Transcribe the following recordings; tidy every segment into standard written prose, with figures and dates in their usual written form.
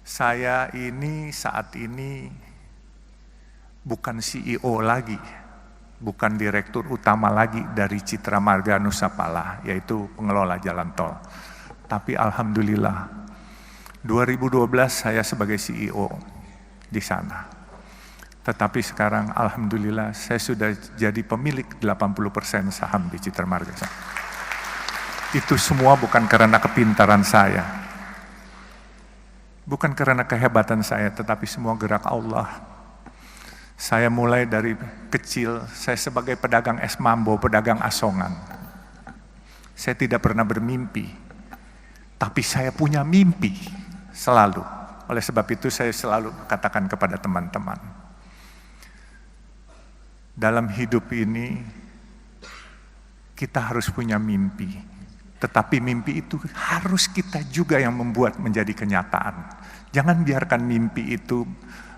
Saya ini saat ini bukan CEO lagi, bukan direktur utama lagi dari Citra Marga Nusapala, yaitu pengelola jalan tol. Tapi alhamdulillah, 2012 saya sebagai CEO di sana. Tetapi sekarang alhamdulillah saya sudah jadi pemilik 80% saham di Citra Marga. Itu semua bukan karena kepintaran saya, bukan karena kehebatan saya, tetapi semua gerak Allah. Saya mulai dari kecil, saya sebagai pedagang es mambo, pedagang asongan. Saya tidak pernah bermimpi, tapi saya punya mimpi selalu. Oleh sebab itu saya selalu katakan kepada teman-teman, dalam hidup ini kita harus punya mimpi, tetapi mimpi itu harus kita juga yang membuat menjadi kenyataan. Jangan biarkan mimpi itu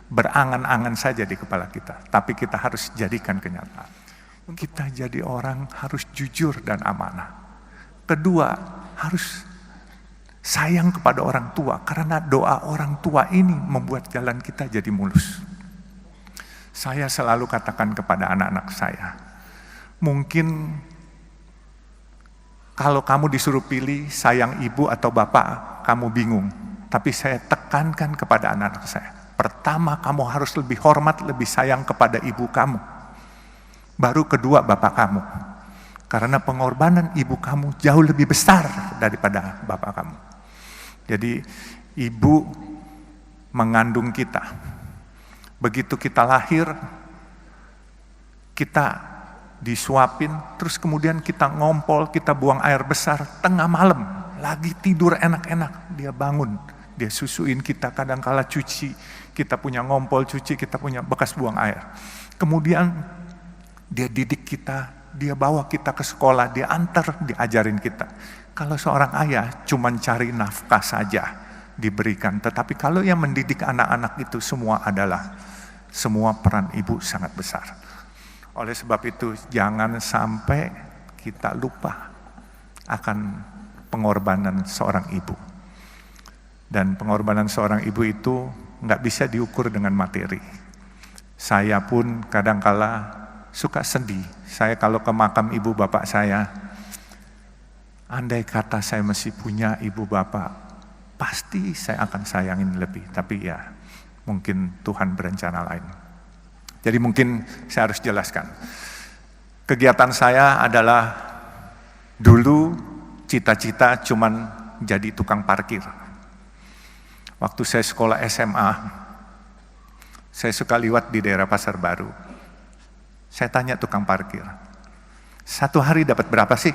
berangan-angan saja di kepala kita, tapi kita harus jadikan kenyataan. Kita jadi orang harus jujur dan amanah. Kedua, harus sayang kepada orang tua, karena doa orang tua ini membuat jalan kita jadi mulus. Saya selalu katakan kepada anak-anak saya, mungkin kalau kamu disuruh pilih sayang ibu atau bapak, kamu bingung. Tapi saya tekankan kepada anak-anak saya, pertama kamu harus lebih hormat, lebih sayang kepada ibu kamu. Baru kedua bapak kamu. Karena pengorbanan ibu kamu jauh lebih besar daripada bapak kamu. Jadi ibu mengandung kita. Begitu kita lahir, kita disuapin, terus kemudian kita ngompol, kita buang air besar, tengah malam, lagi tidur enak-enak, dia bangun, dia susuin kita, kadang-kala cuci, kita punya ngompol cuci, kita punya bekas buang air. Kemudian dia didik kita, dia bawa kita ke sekolah, dia antar, diajarin kita. Kalau seorang ayah cuman cari nafkah saja diberikan, tetapi kalau yang mendidik anak-anak itu semua peran ibu sangat besar. Oleh sebab itu jangan sampai kita lupa akan pengorbanan seorang ibu. Dan pengorbanan seorang ibu itu nggak bisa diukur dengan materi. Saya pun kadangkala suka sedih. Saya kalau ke makam ibu bapak saya, andai kata saya masih punya ibu bapak, pasti saya akan sayangin lebih. Tapi ya mungkin Tuhan berencana lain. Jadi mungkin saya harus jelaskan. Kegiatan saya adalah dulu cita-cita cuman jadi tukang parkir. Waktu saya sekolah SMA, saya suka liwat di daerah Pasar Baru. Saya tanya tukang parkir, satu hari dapat berapa sih?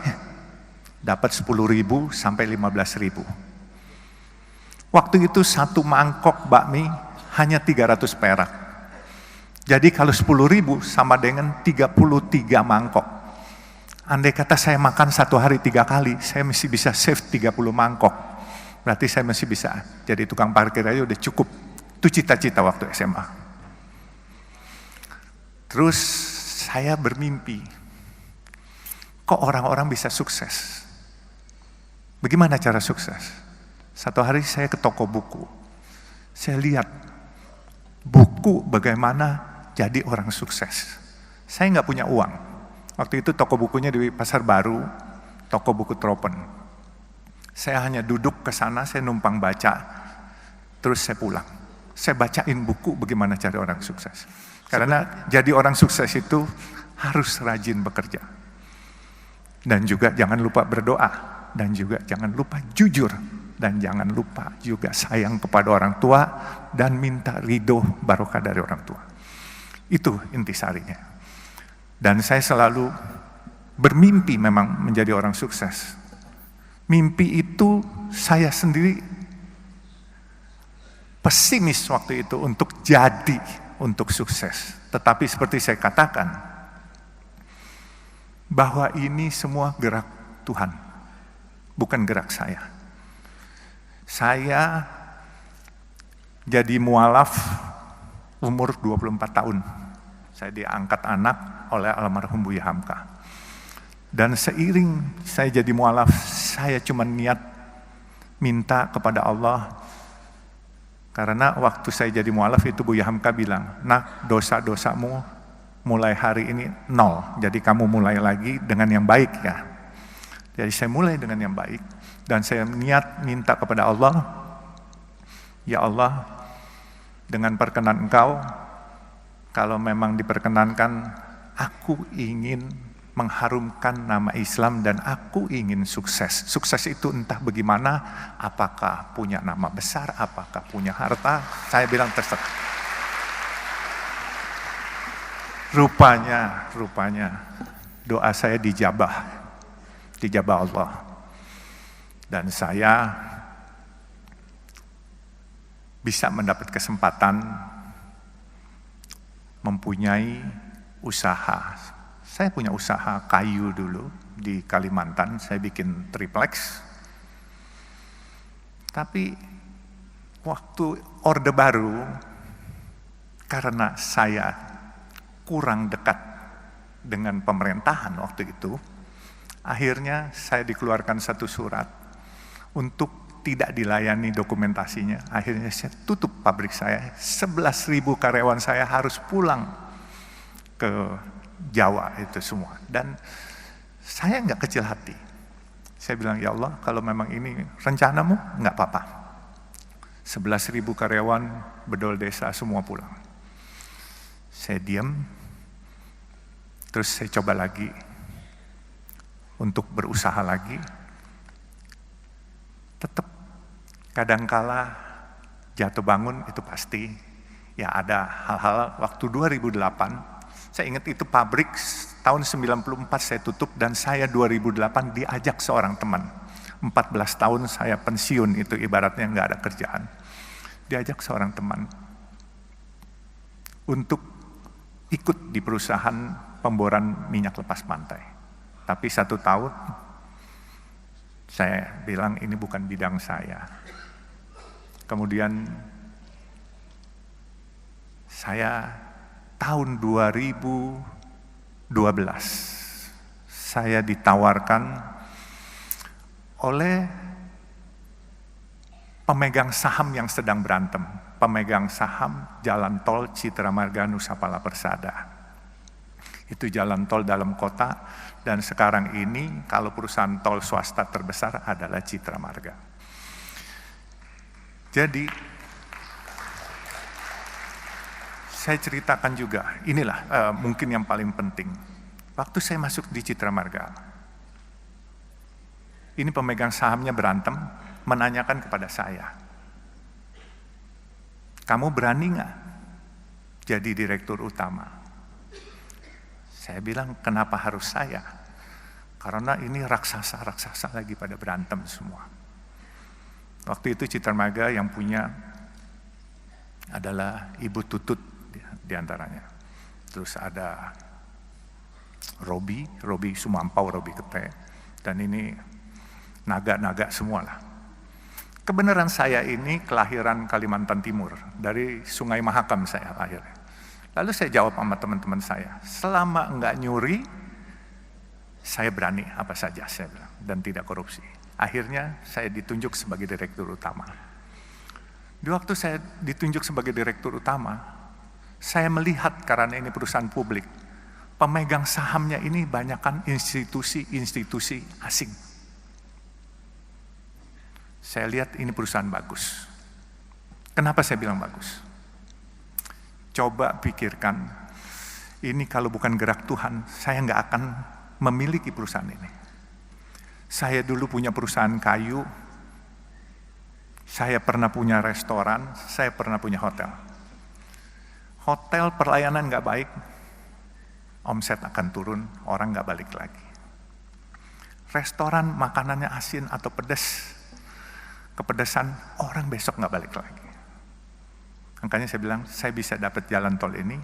Dapat 10.000 sampai 15.000. Waktu itu satu mangkok bakmi hanya 300 perak. Jadi kalau 10.000 sama dengan 33 mangkok. Andai kata saya makan satu hari 3 kali, saya masih bisa save 30 mangkok. Berarti saya masih bisa jadi tukang parkir aja udah cukup. Itu cita-cita waktu SMA. Terus saya bermimpi, kok orang-orang bisa sukses? Bagaimana cara sukses? Satu hari saya ke toko buku. Saya lihat buku bagaimana jadi orang sukses. Saya nggak punya uang. Waktu itu toko bukunya di Pasar Baru, toko buku Tropen. Saya hanya duduk ke sana, saya numpang baca, terus saya pulang. Saya bacain buku bagaimana cari orang sukses. Karena jadi orang sukses itu harus rajin bekerja. Dan juga jangan lupa berdoa. Dan juga jangan lupa jujur. Dan jangan lupa juga sayang kepada orang tua dan minta ridho barokah dari orang tua. Itu intisarinya. Dan saya selalu bermimpi memang menjadi orang sukses. Mimpi itu saya sendiri pesimis waktu itu untuk sukses. Tetapi seperti saya katakan, bahwa ini semua gerak Tuhan, bukan gerak saya. Saya jadi mualaf umur 24 tahun. Saya diangkat anak oleh almarhum Buya Hamka. Dan seiring saya jadi mualaf, saya cuma niat minta kepada Allah, Karena waktu saya jadi mualaf itu Buya Hamka bilang, "Nak, dosa-dosamu mulai hari ini 0, jadi kamu mulai lagi dengan yang baik ya." Jadi saya mulai dengan yang baik, dan saya niat minta kepada Allah, "Ya Allah, dengan perkenan Engkau, kalau memang diperkenankan, aku ingin mengharumkan nama Islam dan aku ingin sukses." Sukses itu entah bagaimana, apakah punya nama besar, apakah punya harta, saya bilang terserah. Rupanya doa saya dijabah Allah. Dan saya bisa mendapat kesempatan mempunyai usaha. Saya punya usaha kayu dulu di Kalimantan, saya bikin triplex. Tapi waktu Orde Baru, karena saya kurang dekat dengan pemerintahan waktu itu, akhirnya saya dikeluarkan satu surat untuk tidak dilayani dokumentasinya. Akhirnya saya tutup pabrik saya, 11.000 karyawan saya harus pulang ke Jawa itu semua. Dan saya nggak kecil hati. Saya bilang, "Ya Allah, kalau memang ini rencanamu, nggak apa-apa. 11.000 karyawan bedol desa semua pulang." Saya diam, terus saya coba lagi untuk berusaha lagi. Tetap kadangkala jatuh bangun itu pasti. Ya ada hal-hal waktu 2008, saya ingat itu pabrik tahun 94 saya tutup, dan saya 2008 diajak seorang teman. 14 tahun saya pensiun, itu ibaratnya nggak ada kerjaan. Diajak seorang teman untuk ikut di perusahaan pemboran minyak lepas pantai. Tapi 1 tahun saya bilang ini bukan bidang saya. Kemudian saya tahun 2012 saya ditawarkan oleh pemegang saham yang sedang berantem, pemegang saham jalan tol Citra Marga Nusa Pala Persada. Itu jalan tol dalam kota, dan sekarang ini kalau perusahaan tol swasta terbesar adalah Citra Marga. Jadi saya ceritakan juga, inilah mungkin yang paling penting. Waktu saya masuk di Citra Marga, ini pemegang sahamnya berantem, menanyakan kepada saya, "Kamu berani nggak jadi direktur utama?" Saya bilang, "Kenapa harus saya? Karena ini raksasa-raksasa lagi pada berantem semua." Waktu itu Citra Marga yang punya adalah Ibu Tutut di antaranya. Terus ada Robi Sumampau, Robi Kete, dan ini naga-naga semua lah. Kebenaran saya ini kelahiran Kalimantan Timur, dari Sungai Mahakam saya lahir. Lalu saya jawab sama teman-teman saya, "Selama enggak nyuri, saya berani apa saja," saya bilang, "dan tidak korupsi." Akhirnya saya ditunjuk sebagai direktur utama. Di waktu saya ditunjuk sebagai direktur utama, saya melihat karena ini perusahaan publik, pemegang sahamnya ini banyakkan institusi-institusi asing. Saya lihat ini perusahaan bagus. Kenapa saya bilang bagus? Coba pikirkan, ini kalau bukan gerak Tuhan, saya nggak akan memiliki perusahaan ini. Saya dulu punya perusahaan kayu, saya pernah punya restoran, saya pernah punya hotel. Hotel pelayanan nggak baik, omset akan turun, orang nggak balik lagi. Restoran makanannya asin atau pedas, kepedesan, orang besok nggak balik lagi. Makanya saya bilang, saya bisa dapat jalan tol ini,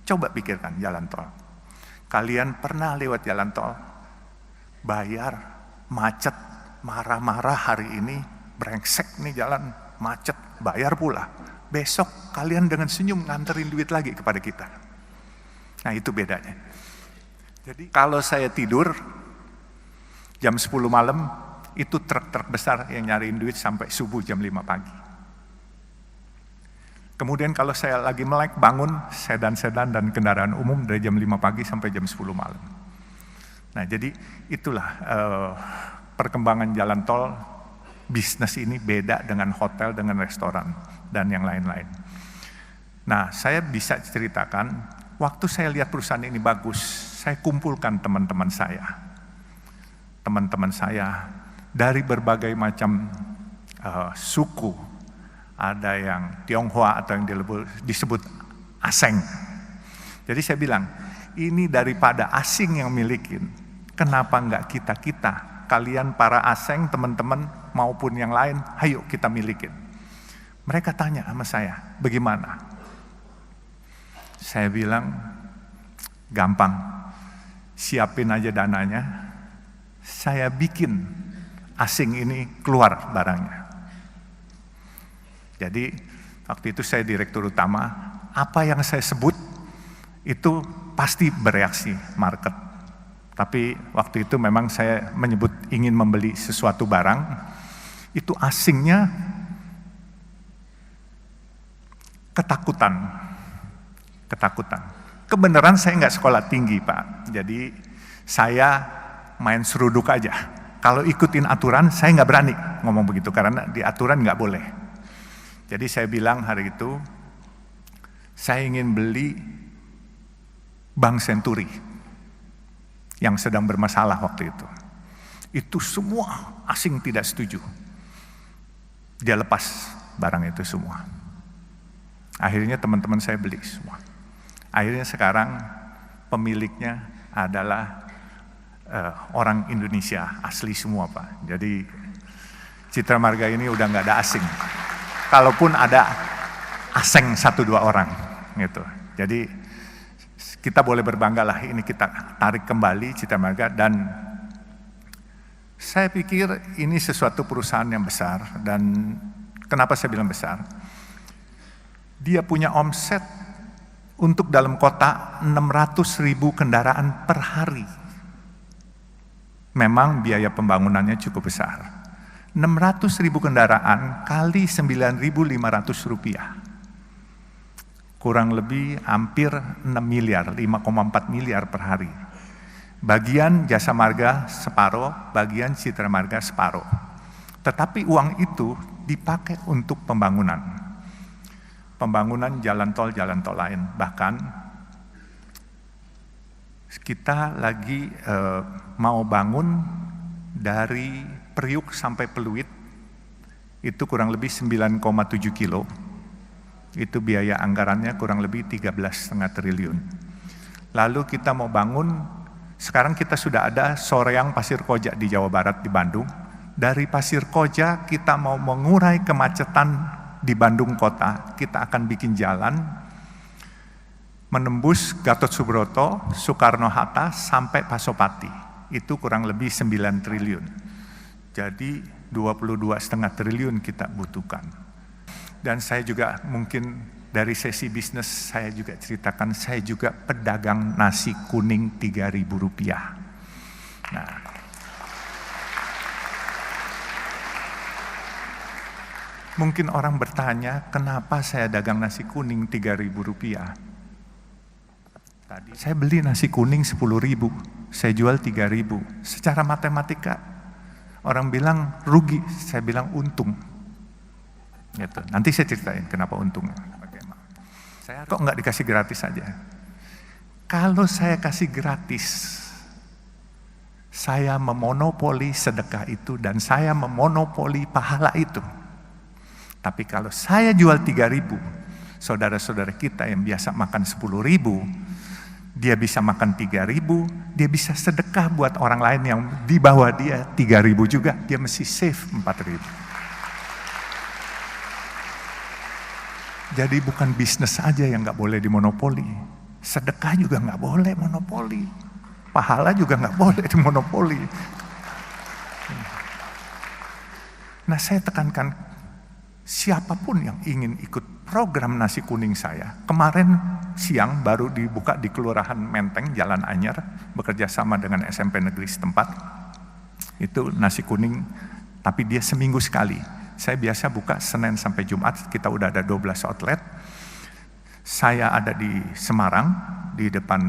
coba pikirkan jalan tol. Kalian pernah lewat jalan tol, bayar, macet, marah-marah hari ini, brengsek nih jalan, macet, bayar pula. Besok kalian dengan senyum nganterin duit lagi kepada kita. Nah itu bedanya. Jadi kalau saya tidur, jam 10 malam, itu truk-truk besar yang nyariin duit sampai subuh jam 5 pagi. Kemudian kalau saya lagi melek, bangun sedan-sedan dan kendaraan umum dari jam 5 pagi sampai jam 10 malam. Nah jadi itulah perkembangan jalan tol, bisnis ini beda dengan hotel, dengan restoran, dan yang lain-lain. Nah saya bisa ceritakan, waktu saya lihat perusahaan ini bagus, saya kumpulkan teman-teman saya. Teman-teman saya dari berbagai macam suku, ada yang Tionghoa atau yang disebut asing. Jadi saya bilang, ini daripada asing yang milikin, kenapa enggak kita-kita, kalian para asing, teman-teman maupun yang lain, ayo kita milikin. Mereka tanya sama saya, bagaimana? Saya bilang, gampang, siapin aja dananya, saya bikin asing ini keluar barangnya. Jadi waktu itu saya direktur utama, apa yang saya sebut itu pasti bereaksi market. Tapi waktu itu memang saya menyebut ingin membeli sesuatu barang, itu asingnya ketakutan. Kebenaran saya nggak sekolah tinggi Pak, jadi saya main seruduk aja. Kalau ikutin aturan saya nggak berani ngomong begitu, karena di aturan nggak boleh. Jadi saya bilang hari itu, saya ingin beli Bank Senturi yang sedang bermasalah waktu itu. Itu semua asing tidak setuju. Dia lepas barang itu semua. Akhirnya teman-teman saya beli semua. Akhirnya sekarang pemiliknya adalah orang Indonesia asli semua Pak. Jadi Citra Marga ini udah nggak ada asing. Kalaupun ada asing 1-2 orang gitu. Jadi kita boleh berbangga lah, ini kita tarik kembali Citra Marga, dan saya pikir ini sesuatu perusahaan yang besar. Dan kenapa saya bilang besar? Dia punya omset untuk dalam kota 600.000 kendaraan per hari. Memang biaya pembangunannya cukup besar. 600.000 kendaraan kali 9.500 rupiah. Kurang lebih hampir 6 miliar, 5,4 miliar per hari. Bagian Jasa Marga separuh, bagian Citra Marga separuh. Tetapi uang itu dipakai untuk pembangunan. Pembangunan jalan tol lain. Bahkan kita lagi mau bangun dari Priuk sampai Peluit, itu kurang lebih 9,7 kilo. Itu biaya anggarannya kurang lebih 13,5 triliun. Lalu kita mau bangun, sekarang kita sudah ada Soreang Pasir Koja di Jawa Barat, di Bandung. Dari Pasir Koja kita mau mengurai kemacetan di Bandung kota, kita akan bikin jalan menembus Gatot Subroto, Soekarno-Hatta sampai Pasopati. Itu kurang lebih 9 triliun. Jadi 22,5 triliun kita butuhkan. Dan saya juga mungkin dari sesi bisnis saya juga ceritakan, saya juga pedagang nasi kuning 3.000 rupiah. Nah, mungkin orang bertanya, kenapa saya dagang nasi kuning 3.000 rupiah? Tadi saya beli nasi kuning 10.000, saya jual 3.000. Secara matematika, orang bilang rugi, saya bilang untung. Gitu. Nanti saya ceritain kenapa untungnya. Saya kok nggak dikasih gratis saja. Kalau saya kasih gratis, saya memonopoli sedekah itu dan saya memonopoli pahala itu. Tapi kalau saya jual 3.000, saudara-saudara kita yang biasa makan 10.000, dia bisa makan 3.000, dia bisa sedekah buat orang lain yang di bawah dia 3.000 juga, dia mesti save 4.000. Jadi bukan bisnis aja yang nggak boleh dimonopoli, sedekah juga nggak boleh monopoli, pahala juga nggak boleh dimonopoli. Nah saya tekankan, siapapun yang ingin ikut program nasi kuning saya, kemarin siang baru dibuka di Kelurahan Menteng, Jalan Anyar, bekerja sama dengan SMP negeri setempat. Itu nasi kuning, tapi dia seminggu sekali. Saya biasa buka Senin sampai Jumat, kita udah ada 12 outlet. Saya ada di Semarang, di depan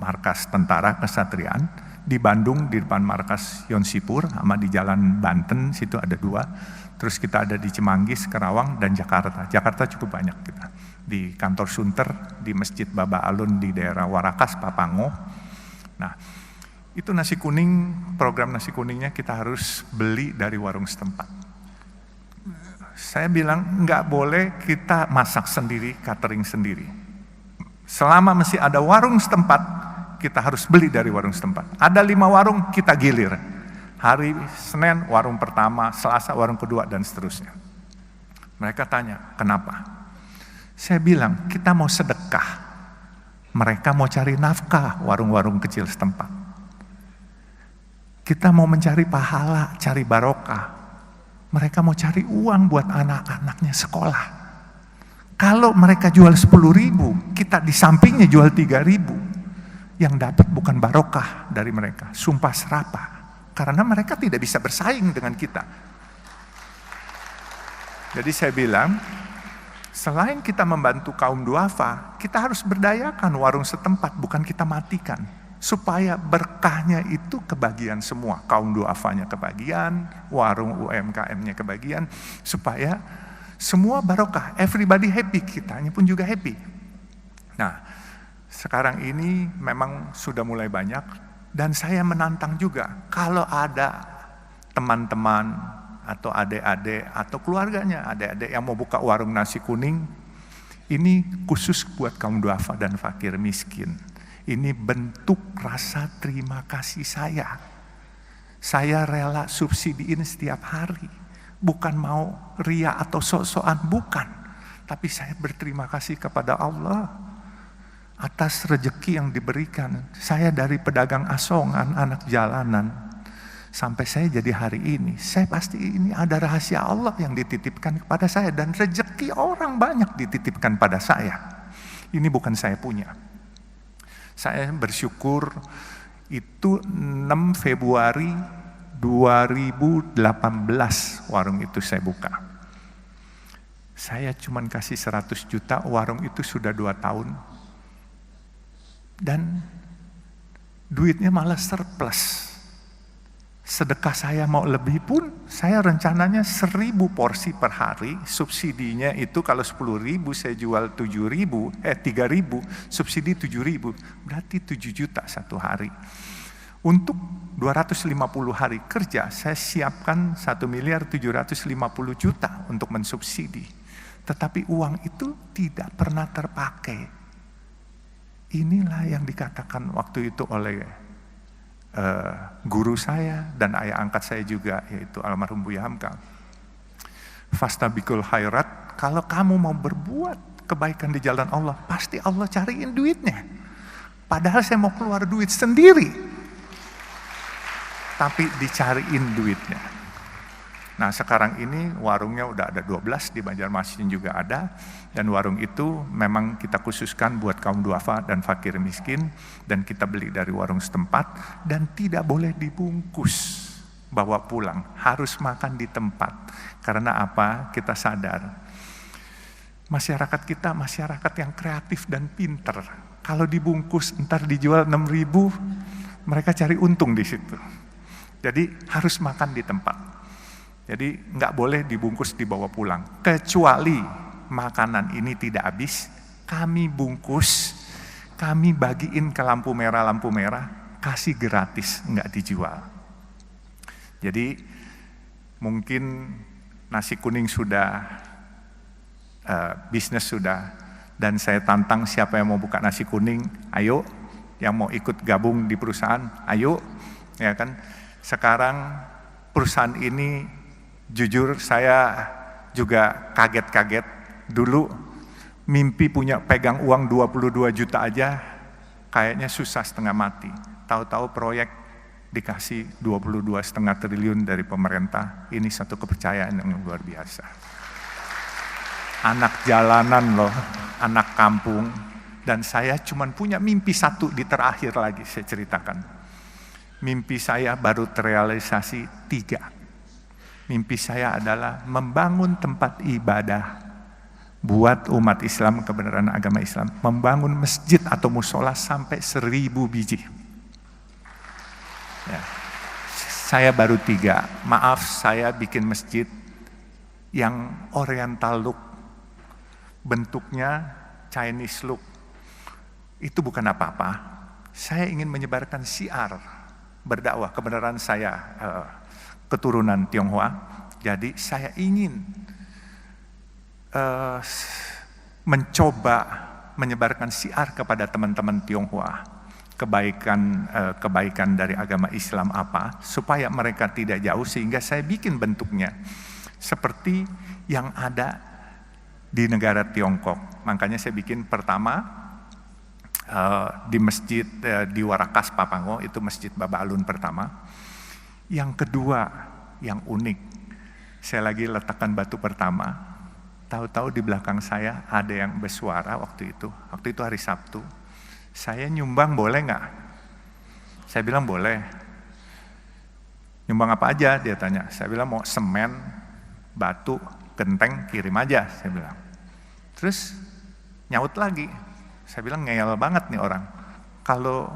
markas Tentara Kesatriaan, di Bandung di depan markas Yonsipur, sama di Jalan Banten, situ ada 2. Terus kita ada di Cimanggis, Karawang, dan Jakarta. Jakarta cukup banyak kita. Di kantor Sunter, di Masjid Baba Alun di daerah Warakas, Papango. Nah, itu nasi kuning, program nasi kuningnya kita harus beli dari warung setempat. Saya bilang nggak boleh kita masak sendiri, catering sendiri. Selama masih ada warung setempat, kita harus beli dari warung setempat. Ada 5 warung, kita gilir. Hari Senin warung pertama, Selasa warung kedua, dan seterusnya. Mereka tanya, kenapa? Saya bilang, kita mau sedekah. Mereka mau cari nafkah, warung-warung kecil setempat. Kita mau mencari pahala, cari barokah. Mereka mau cari uang buat anak-anaknya sekolah. Kalau mereka jual 10.000, kita di sampingnya jual 3.000. Yang dapat bukan barokah dari mereka, sumpah serapah. Karena mereka tidak bisa bersaing dengan kita. Jadi saya bilang, selain kita membantu kaum duafa, kita harus berdayakan warung setempat, bukan kita matikan. Supaya berkahnya itu kebagian semua. Kaum duafanya kebagian, warung UMKM-nya kebagian. Supaya semua barokah, everybody happy, kitanya pun juga happy. Nah, sekarang ini memang sudah mulai banyak. Dan saya menantang juga, kalau ada teman-teman atau adik-adik atau keluarganya, adik-adik yang mau buka warung nasi kuning, ini khusus buat kaum duafa dan fakir miskin. Ini bentuk rasa terima kasih saya. Saya rela subsidiin setiap hari. Bukan mau ria atau sok-sokan, bukan. Tapi saya berterima kasih kepada Allah atas rezeki yang diberikan. Saya dari pedagang asongan, anak jalanan, sampai saya jadi hari ini. Saya pasti ini ada rahasia Allah yang dititipkan kepada saya. Dan rezeki orang banyak dititipkan pada saya. Ini bukan saya punya. Saya bersyukur itu 6 Februari 2018 warung itu saya buka. Saya cuma kasih 100 juta, warung itu sudah 2 tahun. Dan duitnya malah surplus. Sedekah saya mau lebih pun, saya rencananya 1.000 porsi per hari, subsidinya itu kalau 10.000 saya jual 3.000, subsidi 7.000, berarti 7 juta satu hari. Untuk 250 hari kerja, saya siapkan 1.750.000.000 untuk mensubsidi. Tetapi uang itu tidak pernah terpakai. Inilah yang dikatakan waktu itu oleh guru saya dan ayah angkat saya juga, yaitu almarhum Buya Hamka. Fastabikul khairat, kalau kamu mau berbuat kebaikan di jalan Allah, pasti Allah cariin duitnya. Padahal saya mau keluar duit sendiri, tapi dicariin duitnya. Nah sekarang ini warungnya udah ada 12, di Banjarmasin juga ada. Dan warung itu memang kita khususkan buat kaum duafa dan fakir miskin. Dan kita beli dari warung setempat. Dan tidak boleh dibungkus, bawa pulang. Harus makan di tempat. Karena apa? Kita sadar. Masyarakat kita masyarakat yang kreatif dan pinter. Kalau dibungkus ntar dijual 6.000, mereka cari untung di situ. Jadi harus makan di tempat. Jadi nggak boleh dibungkus dibawa pulang. Kecuali makanan ini tidak habis, kami bungkus, kami bagiin ke lampu merah, kasih gratis, nggak dijual. Jadi mungkin nasi kuning sudah, bisnis sudah, dan saya tantang siapa yang mau buka nasi kuning, ayo, yang mau ikut gabung di perusahaan, ayo, ya kan. Sekarang perusahaan ini, jujur saya juga kaget-kaget. Dulu mimpi punya pegang uang 22 juta aja kayaknya susah setengah mati. Tahu-tahu proyek dikasih 22,5 triliun dari pemerintah. Ini satu kepercayaan yang luar biasa. Anak jalanan loh, anak kampung. Dan saya cuma punya mimpi satu di terakhir lagi saya ceritakan. Mimpi saya baru terrealisasi 3. Mimpi saya adalah membangun tempat ibadah buat umat Islam, kebenaran agama Islam. Membangun masjid atau musola sampai 1000 biji. Ya. Saya baru 3. Maaf, saya bikin masjid yang oriental look. Bentuknya Chinese look. Itu bukan apa-apa. Saya ingin menyebarkan syiar berdakwah. Kebenaran saya keturunan Tionghoa. Jadi saya ingin mencoba menyebarkan syiar kepada teman-teman Tionghoa. Kebaikan dari agama Islam apa, supaya mereka tidak jauh, sehingga saya bikin bentuknya seperti yang ada di negara Tiongkok. Makanya saya bikin pertama di masjid di Warakas Papango, itu masjid Baba Alun pertama. Yang kedua, yang unik, saya lagi letakkan batu pertama, tahu-tahu di belakang saya ada yang bersuara waktu itu hari Sabtu. Saya nyumbang boleh nggak? Saya bilang boleh. Nyumbang apa aja? Dia tanya. Saya bilang mau semen, batu, genteng, kirim aja. Saya bilang. Terus nyaut lagi. Saya bilang ngeyel banget nih orang. Kalau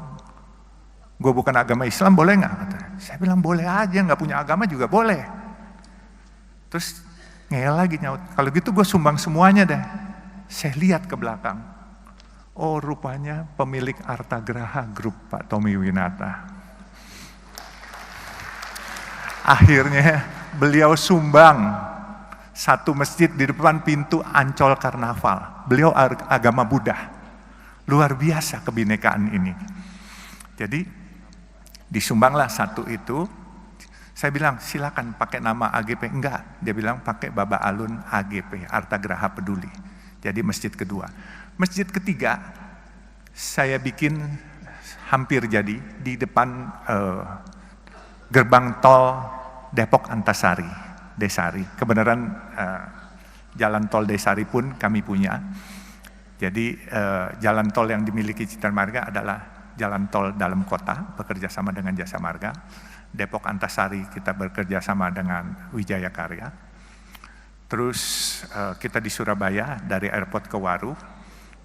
gue bukan agama Islam boleh nggak? Saya bilang boleh aja, nggak punya agama juga boleh. Terus ngeyel lagi nyaut. Kalau gitu gue sumbang semuanya deh. Saya lihat ke belakang. Oh, rupanya pemilik Artagraha Group, Pak Tommy Winata. Akhirnya beliau sumbang satu masjid di depan pintu Ancol Karnaval. Beliau agama Buddha. Luar biasa kebinekaan ini. Jadi disumbanglah satu itu. Saya bilang silakan pakai nama AGP. Enggak, dia bilang pakai Baba Alun AGP, Artagraha Peduli. Jadi masjid kedua. Masjid ketiga saya bikin hampir jadi di depan gerbang tol Depok Antasari, Desari. Kebenaran jalan tol Desari pun kami punya. Jadi jalan tol yang dimiliki Citra Marga adalah jalan tol dalam kota, bekerja sama dengan Jasa Marga. Depok Antasari kita bekerja sama dengan Wijaya Karya. Terus kita di Surabaya dari airport ke Waru.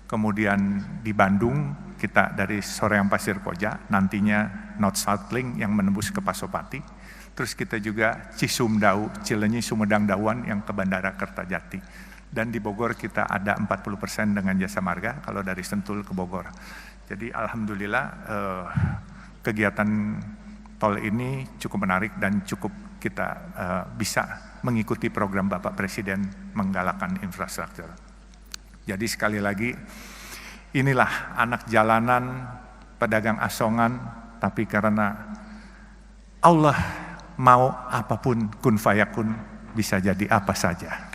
Kemudian di Bandung kita dari Soreang Pasir Koja, nantinya North South Link yang menembus ke Pasopati. Terus kita juga Cisumdau, Cilenyi, Sumedang, Dawan yang ke Bandara Kertajati. Dan di Bogor kita ada 40% dengan Jasa Marga kalau dari Sentul ke Bogor. Jadi alhamdulillah kegiatan tol ini cukup menarik dan cukup kita bisa mengikuti program Bapak Presiden menggalakkan infrastruktur. Jadi sekali lagi, inilah anak jalanan, pedagang asongan, tapi karena Allah mau apapun kun fayakun bisa jadi apa saja.